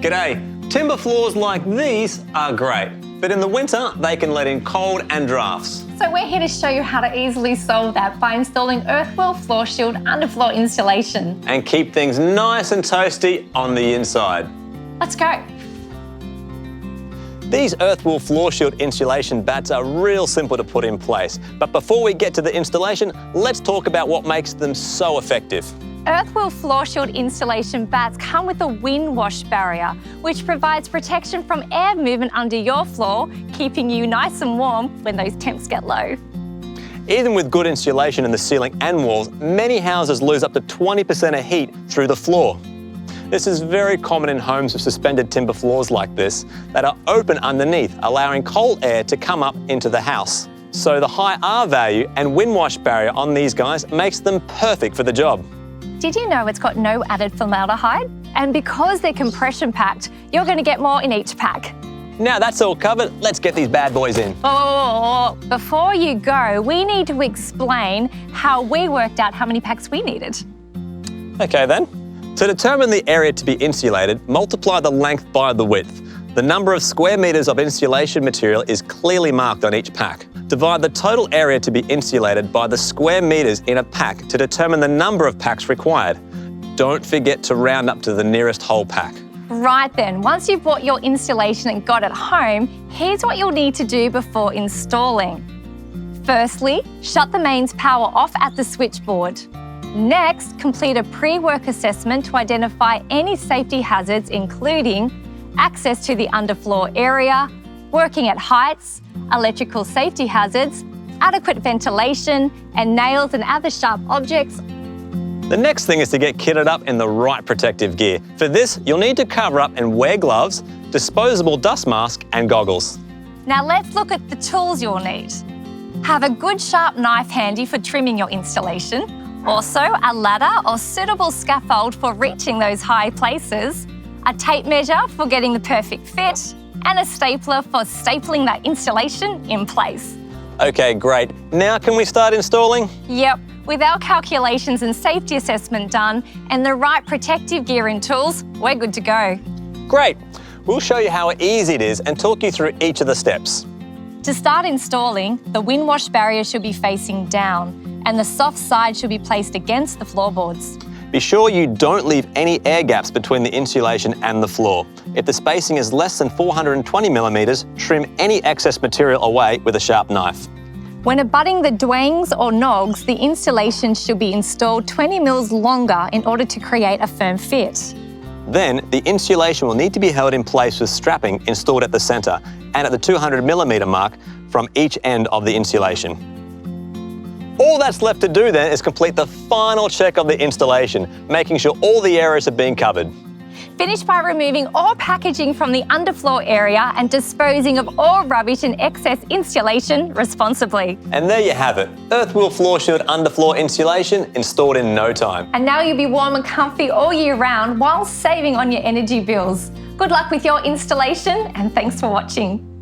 G'day. Timber floors like these are great, but in the winter they can let in cold and drafts. So we're here to show you how to easily solve that by installing Earthwool FloorShield underfloor insulation. And keep things nice and toasty on the inside. Let's go. These Earthwool FloorShield insulation bats are real simple to put in place. But before we get to the installation, let's talk about what makes them so effective. Earthwool FloorShield insulation bats come with a wind wash barrier, which provides protection from air movement under your floor, keeping you nice and warm when those temps get low. Even with good insulation in the ceiling and walls, many houses lose up to 20% of heat through the floor. This is very common in homes with suspended timber floors like this that are open underneath, allowing cold air to come up into the house. So the high R value and wind wash barrier on these guys makes them perfect for the job. Did you know it's got no added formaldehyde? And because they're compression packed, you're going to get more in each pack. Now that's all covered, let's get these bad boys in. Oh, before you go, we need to explain how we worked out how many packs we needed. Okay then. To determine the area to be insulated, multiply the length by the width. The number of square metres of insulation material is clearly marked on each pack. Divide the total area to be insulated by the square metres in a pack to determine the number of packs required. Don't forget to round up to the nearest whole pack. Right then, once you've bought your insulation and got it home, here's what you'll need to do before installing. Firstly, shut the mains power off at the switchboard. Next, complete a pre-work assessment to identify any safety hazards, including access to the underfloor area, working at heights, electrical safety hazards, adequate ventilation, and nails and other sharp objects. The next thing is to get kitted up in the right protective gear. For this, you'll need to cover up and wear gloves, disposable dust mask, and goggles. Now let's look at the tools you'll need. Have a good sharp knife handy for trimming your installation. Also, a ladder or suitable scaffold for reaching those high places, a tape measure for getting the perfect fit, and a stapler for stapling that installation in place. Okay, great. Now can we start installing? Yep, with our calculations and safety assessment done and the right protective gear and tools, we're good to go. Great. We'll show you how easy it is and talk you through each of the steps. To start installing, the wind wash barrier should be facing down and the soft side should be placed against the floorboards. Be sure you don't leave any air gaps between the insulation and the floor. If the spacing is less than 420 millimetres, trim any excess material away with a sharp knife. When abutting the dwangs or nogs, the insulation should be installed 20 mils longer in order to create a firm fit. Then, the insulation will need to be held in place with strapping installed at the centre and at the 200 millimetre mark from each end of the insulation. All that's left to do then is complete the final check of the installation, making sure all the areas have been covered. Finish by removing all packaging from the underfloor area and disposing of all rubbish and excess insulation responsibly. And there you have it, Earthwool FloorShield underfloor insulation installed in no time. And now you'll be warm and comfy all year round while saving on your energy bills. Good luck with your installation and thanks for watching.